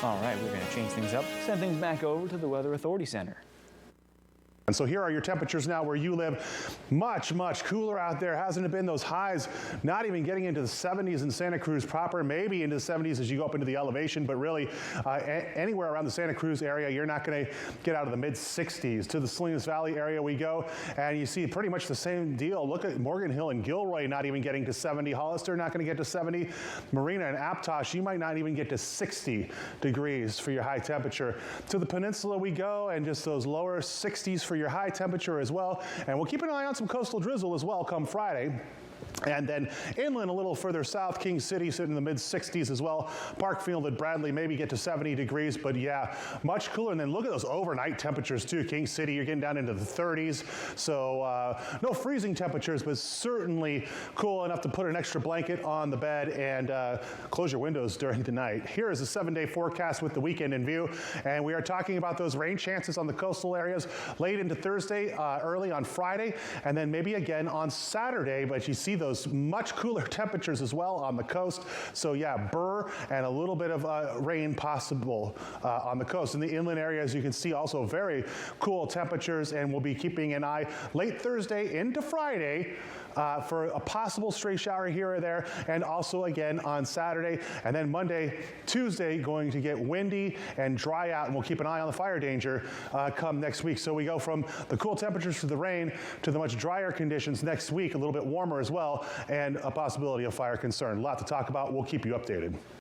All right, we're going to change things up, send things back over to the Weather Authority Center. And so here are your temperatures now where you live. Much, much cooler out there. Hasn't it been? Those highs not even getting into the 70s in Santa Cruz proper, maybe into the 70s as you go up into the elevation, but really anywhere around the Santa Cruz area, you're not going to get out of the mid 60s. To the Salinas Valley area we go, and you see pretty much the same deal. Look at Morgan Hill and Gilroy not even getting to 70. Hollister not going to get to 70. Marina and Aptos, you might not even get to 60 degrees for your high temperature. To the peninsula we go, and just those lower 60s for your high temperature as well. And we'll keep an eye on some coastal drizzle as well come Friday. And then inland a little further south, King City sitting in the mid 60s as well. Parkfield and Bradley maybe get to 70 degrees, but yeah, much cooler. And then look at those overnight temperatures too. King City, you're getting down into the 30s. So no freezing temperatures, but certainly cool enough to put an extra blanket on the bed and close your windows during the night. Here is a 7-day forecast with the weekend in view. And we are talking about those rain chances on the coastal areas late into Thursday, early on Friday, and then maybe again on Saturday. But you see those much cooler temperatures as well on the coast. So yeah, Burr and a little bit of rain possible on the coast. In the inland area, as you can see, also very cool temperatures, and we'll be keeping an eye late Thursday into Friday for a possible stray shower here or there, and also again on Saturday. And then Monday, Tuesday, going to get windy and dry out, and we'll keep an eye on the fire danger come next week. So we go from the cool temperatures to the rain to the much drier conditions next week, a little bit warmer as well, and a possibility of fire concern. A lot to talk about. We'll keep you updated.